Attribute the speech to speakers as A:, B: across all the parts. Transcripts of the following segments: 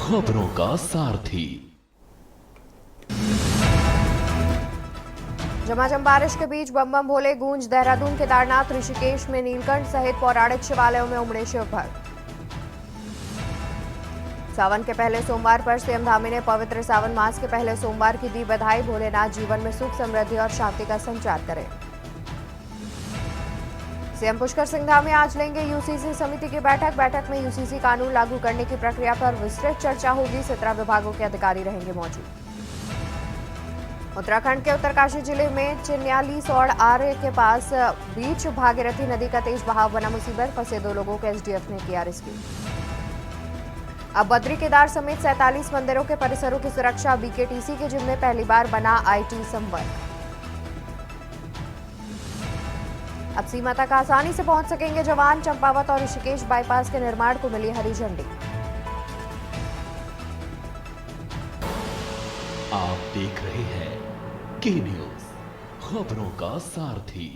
A: खबरों का सारथी।
B: झमाझम बारिश के बीच बम बम भोले गूंज। देहरादून, केदारनाथ, ऋषिकेश में नीलकंठ सहित पौराणिक शिवालयों में उमड़े शिव भक्त। सावन के पहले सोमवार पर सीएम धामी ने पवित्र सावन मास के पहले सोमवार की दी बधाई। भोलेनाथ जीवन में सुख, समृद्धि और शांति का संचार करें। सीएम पुष्कर सिंह धामी आज लेंगे यूसीसी समिति की बैठक में यूसीसी कानून लागू करने की प्रक्रिया पर विस्तृत चर्चा होगी। 17 विभागों के अधिकारी रहेंगे मौजूद। उत्तराखंड के उत्तरकाशी जिले में चिन्यालीसौड़ आर्य के पास बीच भागीरथी नदी का तेज बहाव बना मुसीबत। फंसे 2 लोगों को एसडीएफ ने किया रेस्क्यू। अब बद्री, केदार समेत 47 मंदिरों के परिसरों की सुरक्षा। बीकेटीसी के जिम्मे पहली बार बना आईटी संवर्ग। अब सीमा तक आसानी से पहुंच सकेंगे जवान। चंपावत और ऋषिकेश बाईपास के निर्माण को मिली हरी झंडी।
A: आप देख रहे हैं के न्यूज, खबरों का सारथी।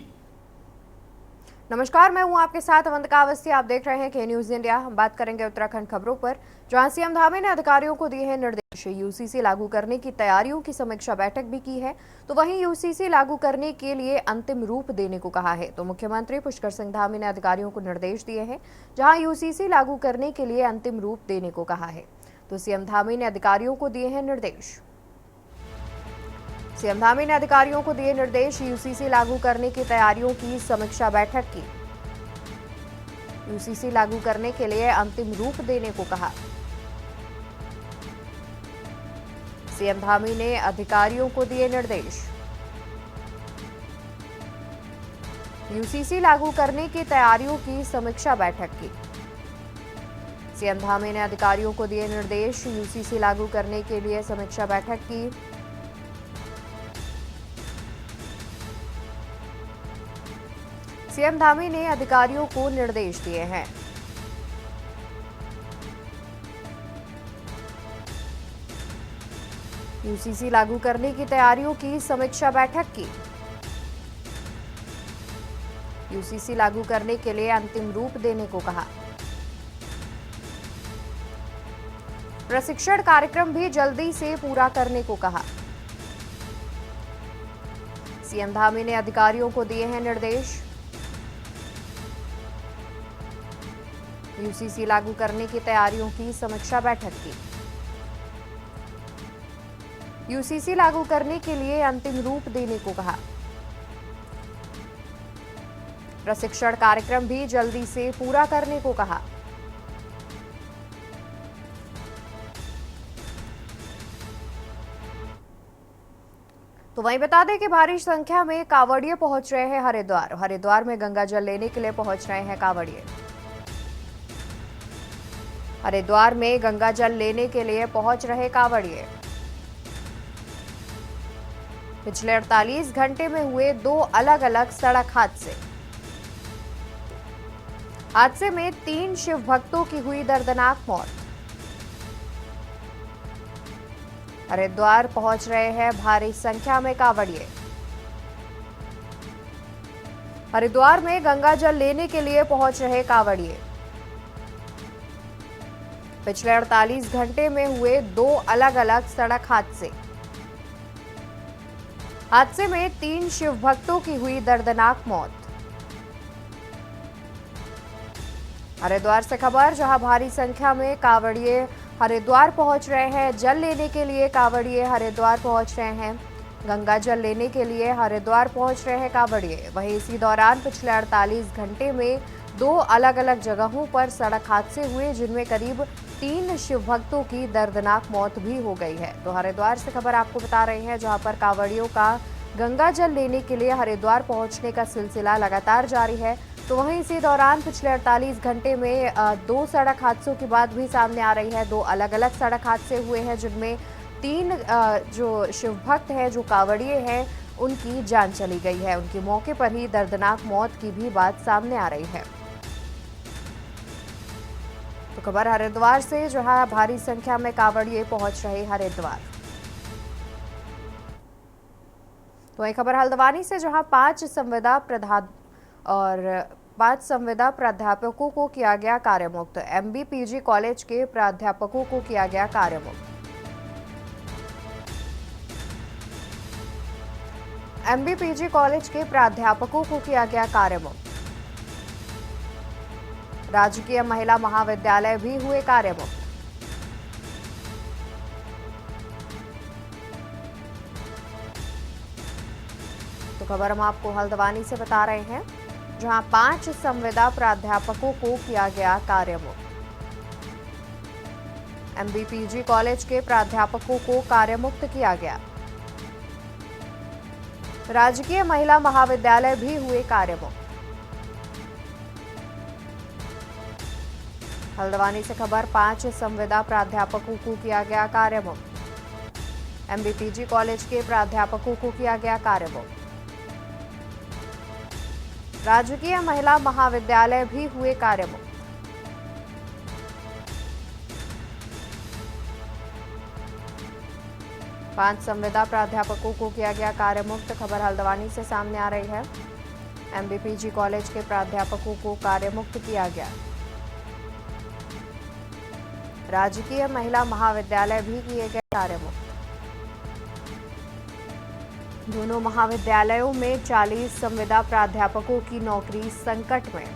B: नमस्कार, मैं हूं आपके साथ अवंतिका अवस्थी। आप देख रहे हैं के न्यूज इंडिया। हम बात करेंगे उत्तराखंड खबरों पर, जहां सीएम धामी ने अधिकारियों को दिए हैं निर्देश। यूसीसी लागू करने की तैयारियों की समीक्षा बैठक भी की है, तो वहीं यूसीसी लागू करने के लिए अंतिम रूप देने को कहा है। तो मुख्यमंत्री पुष्कर सिंह धामी ने अधिकारियों को निर्देश दिए हैं, जहां यूसीसी लागू करने के लिए अंतिम रूप देने को कहा है। तो सीएम धामी ने अधिकारियों को दिए हैं निर्देश। सीएम धामी ने अधिकारियों को दिए निर्देश। यूसीसी लागू करने की तैयारियों की समीक्षा बैठक की। यूसीसी लागू करने के लिए अंतिम रूप देने को कहा। सीएम धामी ने अधिकारियों को दिए निर्देश। यूसीसी लागू करने की तैयारियों की समीक्षा बैठक की। सीएम धामी ने अधिकारियों को दिए निर्देश। यूसीसी लागू करने के लिए समीक्षा बैठक की। सीएम धामी ने अधिकारियों को निर्देश दिए हैं। यूसीसी लागू करने की तैयारियों की समीक्षा बैठक की। यूसीसी लागू करने के लिए अंतिम रूप देने को कहा। प्रशिक्षण कार्यक्रम भी जल्दी से पूरा करने को कहा। सीएम धामी ने अधिकारियों को दिए हैं निर्देश। यूसीसी लागू करने की तैयारियों की समीक्षा बैठक की। यूसीसी लागू करने के लिए अंतिम रूप देने को कहा। प्रशिक्षण कार्यक्रम भी जल्दी से पूरा करने को कहा। तो वहीं बता दें कि भारी संख्या में कांवड़िए पहुंच रहे हैं हरिद्वार में गंगा जल लेने के लिए पहुंच रहे हैं कांवड़िए। हरिद्वार में गंगा जल लेने के लिए पहुंच रहे कांवड़िए। पिछले 48 घंटे में हुए 2 अलग अलग सड़क हादसे में 3 शिव भक्तों की हुई दर्दनाक मौत। हरिद्वार पहुंच रहे हैं भारी संख्या में कांवड़िए। हरिद्वार में गंगा जल लेने के लिए पहुंच रहे कांवड़िए। पिछले 48 घंटे में हुए 2 अलग अलग सड़क हादसे में 3 शिव भक्तों की हुई दर्दनाक मौत। हरिद्वार से खबर, जहां भारी संख्या में कांवड़िए हरिद्वार पहुंच रहे हैं। जल लेने के लिए कांवड़िए हरिद्वार पहुंच रहे हैं। गंगा जल लेने के लिए हरिद्वार पहुंच रहे हैं कांवड़िए। वहीं इसी दौरान पिछले 48 घंटे में 2 अलग अलग जगहों पर सड़क हादसे हुए, जिनमें करीब 3 शिव भक्तों की दर्दनाक मौत भी हो गई है। तो हरिद्वार से खबर आपको बता रहे हैं, जहां पर कांवड़ियों का गंगा जल लेने के लिए हरिद्वार पहुंचने का सिलसिला लगातार जारी है। तो वहीं इसी दौरान पिछले 48 घंटे में 2 सड़क हादसों की बात भी सामने आ रही है। 2 अलग अलग सड़क हादसे हुए हैं, जिनमें 3 जो शिव भक्त हैं, जो कांवड़िए हैं, उनकी जान चली गई है। उनकी मौके पर ही दर्दनाक मौत की भी बात सामने आ रही है। तो खबर हरिद्वार से, जहां भारी संख्या में कांवड़िए पहुंच रहे हरिद्वार। तो वही खबर हल्द्वानी से, जहां 5 संविदा प्रधान और 5 संविदा प्राध्यापकों को किया गया कार्यमुक्त। MBPG कॉलेज के प्राध्यापकों को किया गया कार्यमुक्त। MBPG कॉलेज के प्राध्यापकों को किया गया कार्यमुक्त। राजकीय महिला महाविद्यालय भी हुए कार्यमुक्त। तो खबर हम आपको हल्द्वानी से बता रहे हैं, जहां 5 संविदा प्राध्यापकों को किया गया कार्यमुक्त। MBPG कॉलेज के प्राध्यापकों को कार्यमुक्त किया गया। राजकीय महिला महाविद्यालय भी हुए कार्यमुक्त। हल्द्वानी से खबर, 5 संविदा प्राध्यापकों को किया गया कार्यमुक्त। MBPG कॉलेज के प्राध्यापकों को किया गया कार्यमुक्त। राजकीय महिला महाविद्यालय भी हुए कार्यमुक्त। पांच संविदा प्राध्यापकों को किया गया कार्यमुक्त। खबर हल्द्वानी से सामने आ रही है। MBPG कॉलेज के प्राध्यापकों को कार्यमुक्त किया गया। राजकीय महिला महाविद्यालय भी किए गए कार्यमुक्त। दोनों महाविद्यालयों में 40 संविदा प्राध्यापकों की नौकरी संकट में।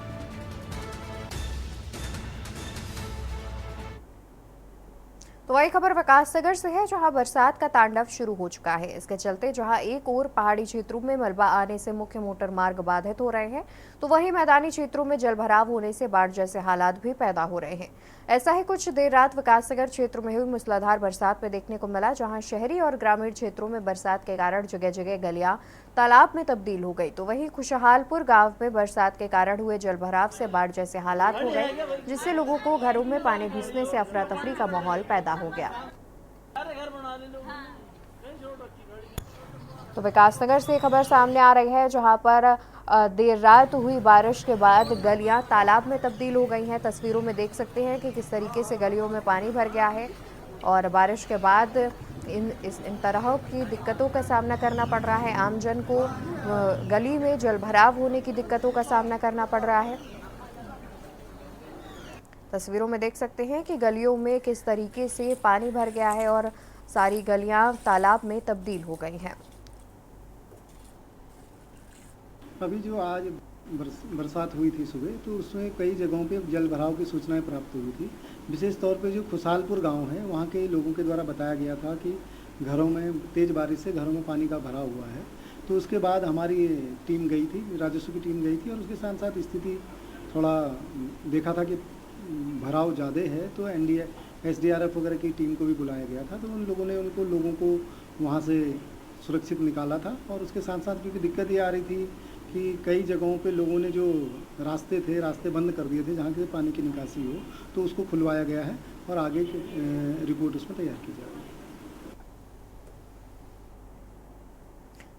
B: तो वही खबर विकासनगर से है, जहां बरसात का तांडव शुरू हो चुका है। इसके चलते जहां एक ओर पहाड़ी क्षेत्रों में मलबा आने से मुख्य मोटर मार्ग बाधित हो रहे हैं, तो वहीं मैदानी क्षेत्रों में जलभराव होने से बाढ़ जैसे हालात भी पैदा हो रहे हैं। ऐसा ही कुछ देर रात विकासनगर क्षेत्र में हुई मूसलाधार बरसात में देखने को मिला, जहां शहरी और ग्रामीण क्षेत्रों में बरसात के कारण जगह जगह गलियां तालाब में तब्दील हो गई। तो वहीं खुशहालपुर गांव में बरसात के कारण हुए जलभराव से बाढ़ जैसे हालात हो गए, जिससे लोगों को घरों में पानी घुसने से अफरा तफरी का माहौल पैदा हो गया। तो विकासनगर से खबर सामने आ रही है, जहां पर देर रात हुई बारिश के बाद गलियां तालाब में तब्दील हो गई हैं। तस्वीरों में देख सकते हैं कि किस तरीके से गलियों में पानी भर गया है और बारिश के बाद इन तरह की दिक्कतों का सामना करना पड़ रहा है। आमजन को गली में जलभराव होने की दिक्कतों का सामना करना पड़ रहा है। तस्वीरों में देख सकते हैं कि गलियों में किस तरीके से पानी भर गया है और सारी गलियां तालाब में तब्दील हो गई हैं।
C: अभी जो आज बरसात हुई थी सुबह, तो उसमें कई जगहों पे जल भराव की सूचनाएं प्राप्त हुई थी। विशेष तौर पे जो खुशहालपुर गांव है, वहाँ के लोगों के द्वारा बताया गया था कि घरों में तेज़ बारिश से घरों में पानी का भरा हुआ है। तो उसके बाद हमारी टीम गई थी, राजस्व की टीम गई थी और उसके साथ साथ स्थिति थोड़ा देखा था कि भराव ज़्यादा है, तो SDRF वगैरह की टीम को भी बुलाया गया था। तो उन लोगों ने लोगों को वहाँ से सुरक्षित निकाला था। और उसके साथ साथ क्योंकि दिक्कत ये आ रही थी कि कई जगहों पे लोगों ने जो रास्ते बंद कर दिए थे जहाँ से पानी की निकासी हो, तो उसको खुलवाया गया है और आगे रिपोर्ट उसमें तैयार की जाएगी।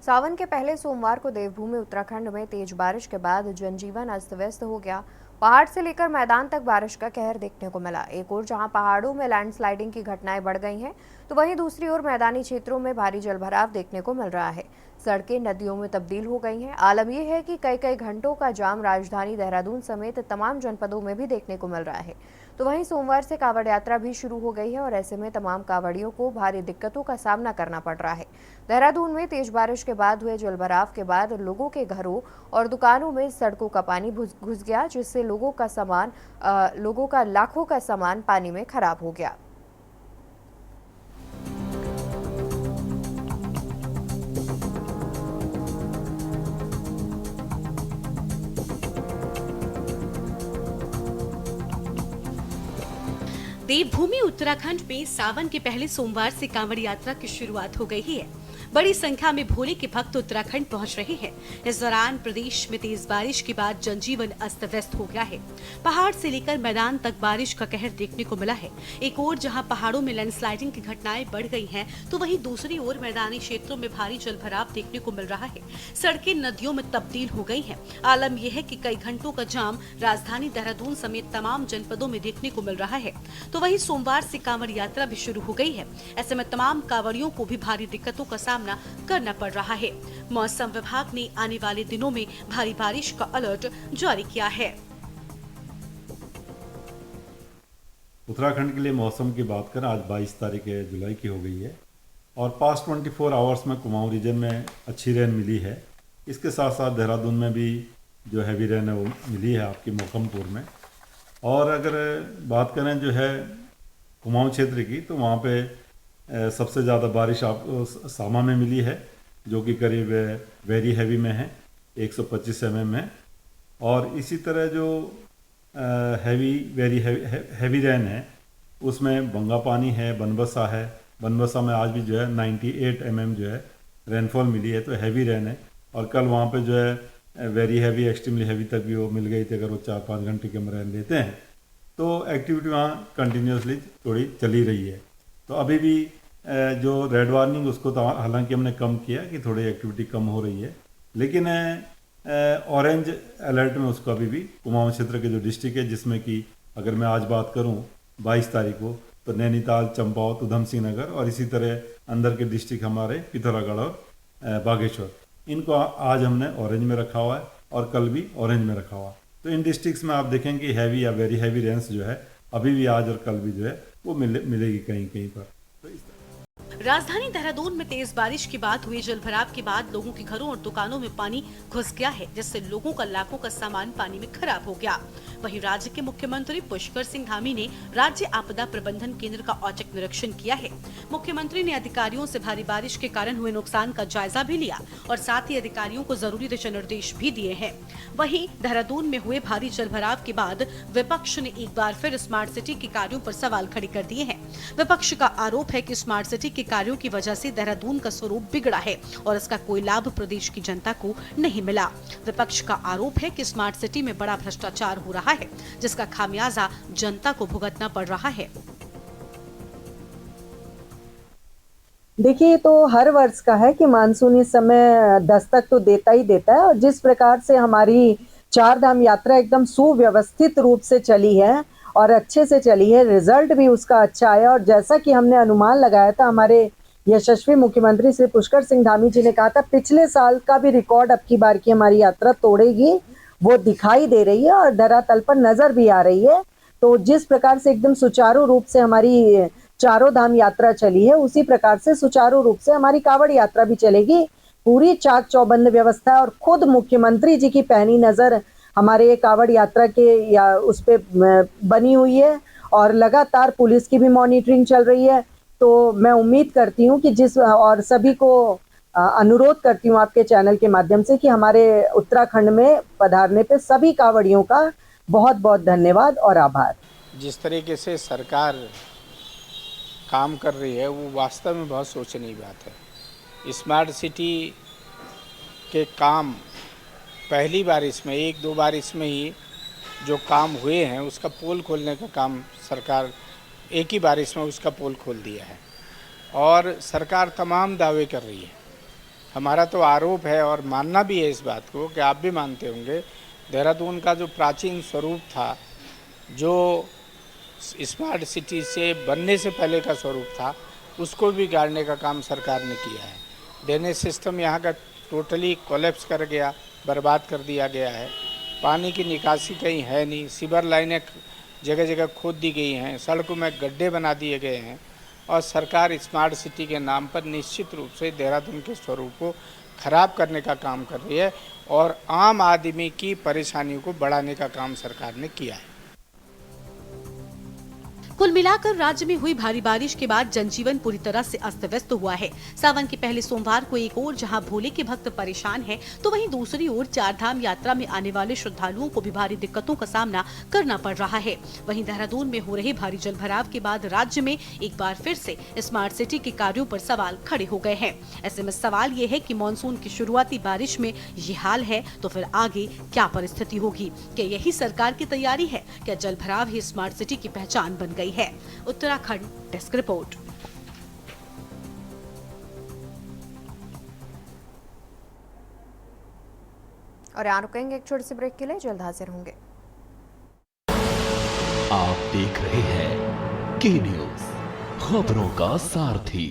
B: सावन के पहले सोमवार को देवभूमि उत्तराखंड में तेज बारिश के बाद जनजीवन अस्त व्यस्त हो गया। पहाड़ से लेकर मैदान तक बारिश का कहर देखने को मिला। एक ओर जहां पहाड़ों में लैंडस्लाइडिंग की घटनाएं बढ़ गई हैं, तो वहीं दूसरी ओर मैदानी क्षेत्रों में भारी जलभराव देखने को मिल रहा है। सड़कें नदियों में तब्दील हो गई हैं। आलम यह है कि कई घंटों का जाम राजधानी देहरादून समेत तमाम जनपदों में भी देखने को मिल रहा है। तो वहीं सोमवार से कांवड़ यात्रा भी शुरू हो गई है और ऐसे में तमाम कांवड़ियों को भारी दिक्कतों का सामना करना पड़ रहा है। देहरादून में तेज बारिश के बाद हुए जलभराव के बाद लोगों के घरों और दुकानों में सड़कों का पानी घुस गया, जिससे लोगों का लाखों का सामान पानी में खराब हो गया।
D: देवभूमि उत्तराखंड में सावन के पहले सोमवार से कांवड़ यात्रा की शुरुआत हो गई है। बड़ी संख्या में भोले के भक्त उत्तराखंड पहुंच रहे हैं। इस दौरान प्रदेश में तेज बारिश के बाद जनजीवन अस्त व्यस्त हो गया है। पहाड़ से लेकर मैदान तक बारिश का कहर देखने को मिला है। एक ओर जहां पहाड़ों में लैंडस्लाइडिंग की घटनाएं बढ़ गई हैं, तो वहीं दूसरी ओर मैदानी क्षेत्रों में भारी जलभराव देखने को मिल रहा है। सड़कें नदियों में तब्दील हो गई हैं। आलम यह है कि कई घंटों का जाम राजधानी देहरादून समेत तमाम जनपदों में देखने को मिल रहा है। तो वहीं सोमवार से कांवड़ यात्रा भी शुरू हो गई है। ऐसे में तमाम कांवड़ियों को भी भारी दिक्कतों का सामना सामना करना पड़ रहा है। मौसम विभाग ने आने वाले दिनों में भारी बारिश का अलर्ट जारी किया है।
E: उत्तराखंड के लिए मौसम की बात करें, आज 22 तारीख जुलाई की हो गई है और पास्ट 24 आवर्स में कुमाऊं रीजन में अच्छी रेन मिली है। इसके साथ साथ देहरादून में भी जो हैवी रेन है वो मिली है आपकी मौकमपुर में। और अगर बात करें जो है कुमाऊं क्षेत्र की, तो वहाँ पे सबसे ज़्यादा बारिश आपको सामा में मिली है, जो कि करीब वेरी हैवी में है, 125 mm में। और इसी तरह जो वेरी हैवी रेन है उसमें बंगापानी है, बनबसा है। बनबसा में आज भी जो है 98 mm जो है रेनफॉल मिली है, तो हैवी रेन है। और कल वहाँ पे जो है वेरी हैवी, एक्सट्रीमली हैवी तक भी वो मिल गई थी। अगर वो 4-5 घंटे के रेन लेते हैं तो एक्टिविटी वहाँ कंटिन्यूसली थोड़ी चली रही है। तो अभी भी जो रेड वार्निंग उसको तो हालांकि हमने कम किया कि थोड़ी एक्टिविटी कम हो रही है, लेकिन ऑरेंज अलर्ट में उसको अभी भी कुमाऊं क्षेत्र के जो डिस्ट्रिक्ट है, जिसमें कि अगर मैं आज बात करूं 22 तारीख को, तो नैनीताल, चंपावत, उधम सिंह नगर और इसी तरह अंदर के डिस्ट्रिक्ट हमारे पिथौरागढ़ और बागेश्वर, इनको आज हमने ऑरेंज में रखा हुआ है और कल भी ऑरेंज में रखा हुआ है। तो इन डिस्ट्रिक्ट्स में आप देखें कि हैवी या वेरी हैवी रेन्स जो है अभी भी आज और कल भी जो है वो मिलेगी कहीं कहीं पर। तो इस
D: राजधानी देहरादून में तेज बारिश के बाद हुए जलभराव के बाद लोगों के घरों और दुकानों में पानी घुस गया है, जिससे लोगों का लाखों का सामान पानी में खराब हो गया। वहीं राज्य के मुख्यमंत्री पुष्कर सिंह धामी ने राज्य आपदा प्रबंधन केंद्र का औचक निरीक्षण किया है। मुख्यमंत्री ने अधिकारियों से भारी बारिश के कारण हुए नुकसान का जायजा भी लिया और साथ ही अधिकारियों को जरूरी दिशा निर्देश भी दिए हैं। वहीं देहरादून में हुए भारी जलभराव के बाद विपक्ष ने एक बार फिर स्मार्ट सिटी के कार्यों पर सवाल खड़े कर दिए हैं। विपक्ष का आरोप है कि स्मार्ट सिटी के कार्यों की वजह से देहरादून का स्वरूप बिगड़ा है और इसका कोई लाभ प्रदेश की जनता को नहीं मिला। विपक्ष का आरोप है कि स्मार्ट सिटी में बड़ा भ्रष्टाचार हो रहा है, जिसका खामियाजा जनता को भुगतना पड़ रहा है।
F: देखिए, तो हर वर्ष का है कि मानसून इस समय दस्तक तो देता ही देता है और जिस प्रकार से हमारी चार धाम यात्रा एकदम सुव्यवस्थित रूप से चली है और अच्छे से चली है, रिजल्ट भी उसका अच्छा आया और जैसा कि हमने अनुमान लगाया था, हमारे यशस्वी मुख्यमंत्री श्री पुष्कर सिंह धामी जी ने कहा था पिछले साल का भी रिकॉर्ड अब की बार की हमारी यात्रा तोड़ेगी, वो दिखाई दे रही है और धरातल पर नजर भी आ रही है। तो जिस प्रकार से एकदम सुचारू रूप से हमारी चारों धाम यात्रा चली है, उसी प्रकार से सुचारू रूप से हमारी कांवड़ यात्रा भी चलेगी। पूरी चाक चौबंद व्यवस्था और खुद मुख्यमंत्री जी की पैनी नजर हमारे ये कांवड़ यात्रा के या उस पे बनी हुई है और लगातार पुलिस की भी मॉनिटरिंग चल रही है। तो मैं उम्मीद करती हूँ कि और सभी को अनुरोध करती हूँ आपके चैनल के माध्यम से कि हमारे उत्तराखंड में पधारने पे सभी कांवड़ियों का बहुत बहुत धन्यवाद और आभार।
G: जिस तरीके से सरकार काम कर रही है वो वास्तव में बहुत सोचने की बात है। स्मार्ट सिटी के काम पहली बारिश में, 1-2 बारिश में ही जो काम हुए हैं उसका पोल खोलने का काम सरकार एक ही बारिश में उसका पोल खोल दिया है और सरकार तमाम दावे कर रही है। हमारा तो आरोप है और मानना भी है इस बात को कि आप भी मानते होंगे, देहरादून का जो प्राचीन स्वरूप था, जो स्मार्ट सिटी से बनने से पहले का स्वरूप था, उसको भी गाड़ने का काम सरकार ने किया है। ड्रेनेज सिस्टम यहाँ का टोटली कोलैप्स कर गया, बर्बाद कर दिया गया है। पानी की निकासी कहीं है नहीं, सीवर लाइनें जगह जगह खोद दी गई हैं, सड़कों में गड्ढे बना दिए गए हैं और सरकार स्मार्ट सिटी के नाम पर निश्चित रूप से देहरादून के स्वरूप को खराब करने का काम कर रही है और आम आदमी की परेशानियों को बढ़ाने का काम सरकार ने किया है।
D: कुल मिलाकर राज्य में हुई भारी बारिश के बाद जनजीवन पूरी तरह से अस्त व्यस्त हुआ है। सावन के पहले सोमवार को एक ओर जहां भोले के भक्त परेशान हैं, तो वहीं दूसरी ओर चार धाम यात्रा में आने वाले श्रद्धालुओं को भी भारी दिक्कतों का सामना करना पड़ रहा है। वहीं देहरादून में हो रहे भारी जलभराव के बाद राज्य में एक बार फिर से स्मार्ट सिटी के कार्यों पर सवाल खड़े हो गए हैं। ऐसे में सवाल ये है कि मानसून की शुरुआती बारिश में ये हाल है तो फिर आगे क्या परिस्थिति होगी? क्या यही सरकार की तैयारी है? क्या जलभराव ही स्मार्ट सिटी की पहचान बन गई है? Uttarakhand desk report.
B: और यहाँ रुकेंगे एक छोटी सी ब्रेक के लिए, जल्द हाजिर होंगे।
A: आप देख रहे हैं के न्यूज़, खबरों का सारथी।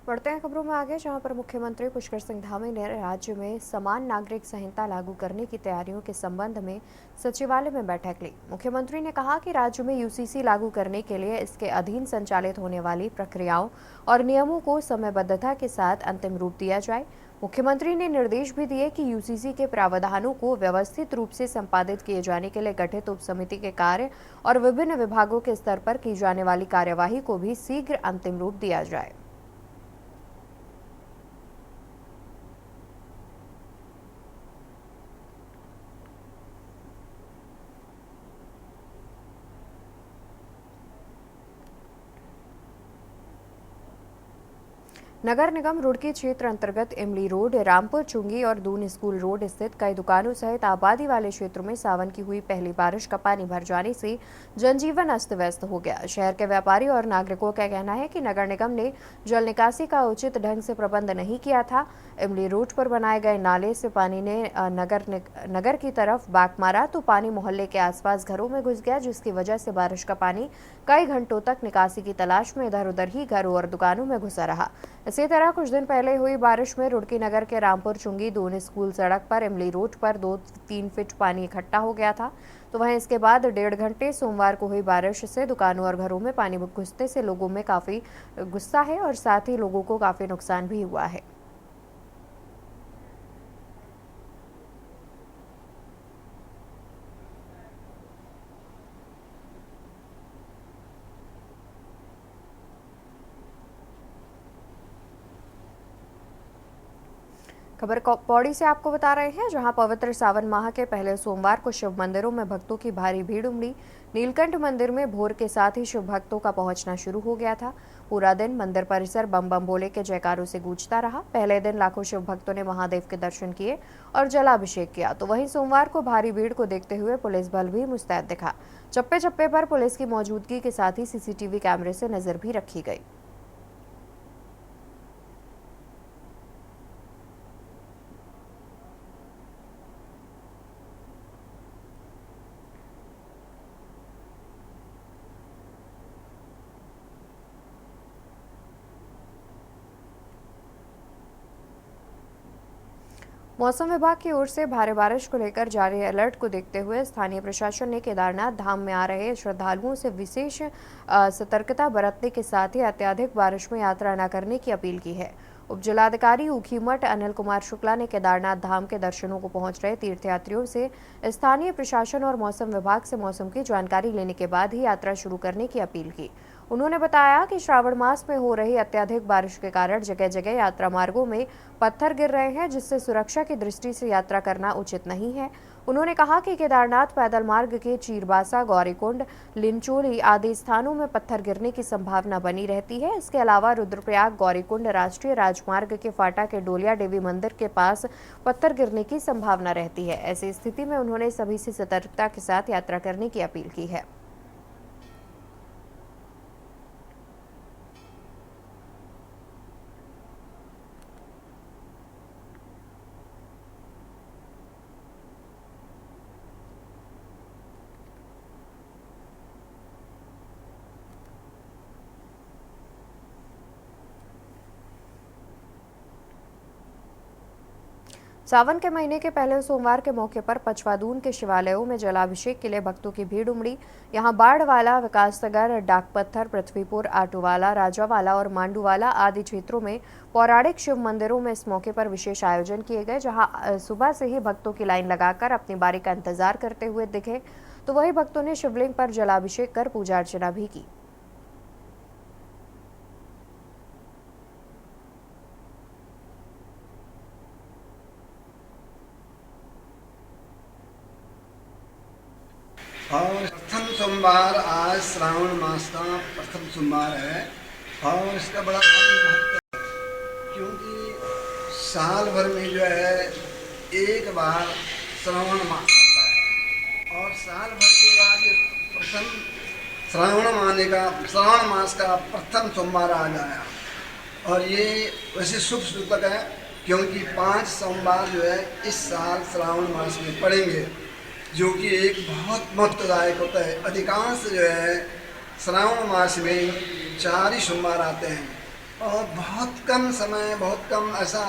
B: बढ़ते हैं खबरों में आगे, जहां पर मुख्यमंत्री पुष्कर सिंह धामी ने राज्य में समान नागरिक संहिता लागू करने की तैयारियों के संबंध में सचिवालय में बैठक ली। मुख्यमंत्री ने कहा कि राज्य में यूसीसी लागू करने के लिए इसके अधीन संचालित होने वाली प्रक्रियाओं और नियमों को समयबद्धता के साथ अंतिम रूप दिया जाए। मुख्यमंत्री ने निर्देश भी दिए कि यूसीसी के प्रावधानों को व्यवस्थित रूप से संपादित किए जाने के लिए गठित उप समिति के कार्य और विभिन्न विभागों के स्तर पर की जाने वाली कार्यवाही को भी शीघ्र अंतिम रूप दिया जाए। नगर निगम रुड़की क्षेत्र अंतर्गत इमली रोड, रामपुर चुंगी और दून स्कूल रोड स्थित कई दुकानों सहित आबादी वाले क्षेत्रों में सावन की हुई पहली बारिश का पानी भर जाने से जनजीवन अस्त व्यस्त हो गया। शहर के व्यापारी और नागरिकों का कहना है कि नगर निगम ने जल निकासी का उचित ढंग से प्रबंध नहीं किया था। इमली रोड पर बनाए गए नाले से पानी ने नगर की तरफ बैक मारा तो पानी मोहल्ले के आसपास घरों में घुस गया, जिसकी वजह से बारिश का पानी कई घंटों तक निकासी की तलाश में इधर उधर ही घरों और दुकानों में घुसा रहा। इसी तरह कुछ दिन पहले हुई बारिश में रुड़की नगर के रामपुर चुंगी दून स्कूल सड़क पर इमली रोड पर 2-3 फीट पानी इकट्ठा हो गया था। तो वहीं इसके बाद 1.5 घंटे सोमवार को हुई बारिश से दुकानों और घरों में पानी घुसने से लोगों में काफी गुस्सा है और साथ ही लोगों को काफी नुकसान भी हुआ है। खबर पौड़ी से आपको बता रहे हैं, जहां पवित्र सावन माह के पहले सोमवार को शिव मंदिरों में भक्तों की भारी भीड़ उमड़ी। नीलकंठ मंदिर में भोर के साथ ही शिव भक्तों का पहुंचना शुरू हो गया था। पूरा दिन मंदिर परिसर बम बम बोले के जयकारों से गूंजता रहा। पहले दिन लाखों शिव भक्तों ने महादेव के दर्शन किए और जलाभिषेक किया। तो वहीं सोमवार को भारी भीड़ को देखते हुए पुलिस बल भी मुस्तैद दिखा। चप्पे चप्पे पर पुलिस की मौजूदगी के साथ ही सीसीटीवी कैमरे से नजर भी रखी गई। मौसम विभाग की ओर से भारी बारिश को लेकर जारी अलर्ट को देखते हुए स्थानीय प्रशासन ने केदारनाथ धाम में आ रहे श्रद्धालुओं से विशेष सतर्कता बरतने के साथ ही अत्यधिक बारिश में यात्रा न करने की अपील की है। उप जिलाधिकारी ऊखीमठ अनिल कुमार शुक्ला ने केदारनाथ धाम के दर्शनों को पहुंच रहे तीर्थयात्रियों से स्थानीय प्रशासन और मौसम विभाग से मौसम की जानकारी लेने के बाद ही यात्रा शुरू करने की अपील की। उन्होंने बताया कि श्रावण मास में हो रही अत्यधिक बारिश के कारण जगह जगह यात्रा मार्गों में पत्थर गिर रहे हैं, जिससे सुरक्षा की दृष्टि से यात्रा करना उचित नहीं है। उन्होंने कहा कि केदारनाथ पैदल मार्ग के चीरबासा, गौरीकुंड, लिंचोली आदि स्थानों में पत्थर गिरने की संभावना बनी रहती है। इसके अलावा रुद्रप्रयाग, गौरीकुंड राष्ट्रीय राजमार्ग के फाटा के डोलिया देवी मंदिर के पास पत्थर गिरने की संभावना रहती है। ऐसी स्थिति में उन्होंने सभी से सतर्कता के साथ यात्रा करने की अपील की है। सावन के महीने के पहले सोमवार के मौके पर पचवादून के शिवालयों में जलाभिषेक के लिए भक्तों की भीड़ उमड़ी। यहां बाढ़वाला, विकासनगर, डाकपत्थर, पृथ्वीपुर, आटूवाला, राजावाला और मांडूवाला आदि क्षेत्रों में पौराणिक शिव मंदिरों में इस मौके पर विशेष आयोजन किए गए, जहां सुबह से ही भक्तों की लाइन लगाकर अपनी बारी का इंतजार करते हुए दिखे। तो वहीं भक्तों ने शिवलिंग पर जलाभिषेक कर पूजा अर्चना भी की।
H: और प्रथम सोमवार आज श्रावण मास का प्रथम सोमवार है और इसका बड़ा महत्व है, क्योंकि साल भर में जो है एक बार श्रावण मास आता है और साल भर के बाद प्रथम श्रावण मास का प्रथम सोमवार आ गया। और ये वैसे शुभ सूचक है, क्योंकि 5 सोमवार जो है इस साल श्रावण मास में पड़ेंगे, जो कि एक बहुत महत्वदायक होता है। अधिकांश जो है श्रावण मास में 4 ही सोमवार आते हैं, और बहुत कम समय, बहुत कम ऐसा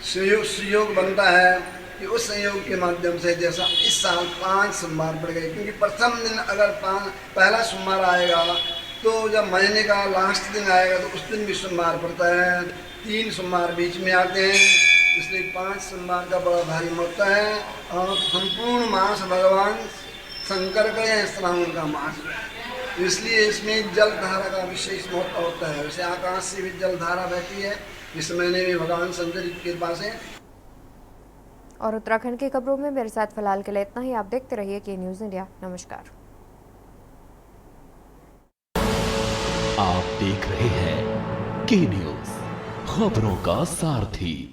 H: सुयोग बनता है कि उस संयोग के माध्यम से, जैसा इस साल 5 सोमवार पड़ गए, क्योंकि प्रथम दिन अगर पहला सोमवार आएगा तो जब महीने का लास्ट दिन आएगा तो उस दिन भी सोमवार पड़ता है, 3 सोमवार बीच में आते हैं, इसलिए 5 सोमवार का बड़ा भारी महत्व है। और संपूर्ण मास भगवान शंकर का यह श्रावण का मास है, इसलिए इसमें जल धारा का विशेष महत्व होता है। वैसे आकाश से भी जल धारा बहती है, इस महीने में भगवान शंकर की कृपा से।
B: और उत्तराखंड की खबरों में मेरे साथ फिलहाल के लिए इतना ही। आप देखते रहिए के न्यूज़ इंडिया। नमस्कार।
A: आप देख रहे हैं के न्यूज़, खबरों का सारथी।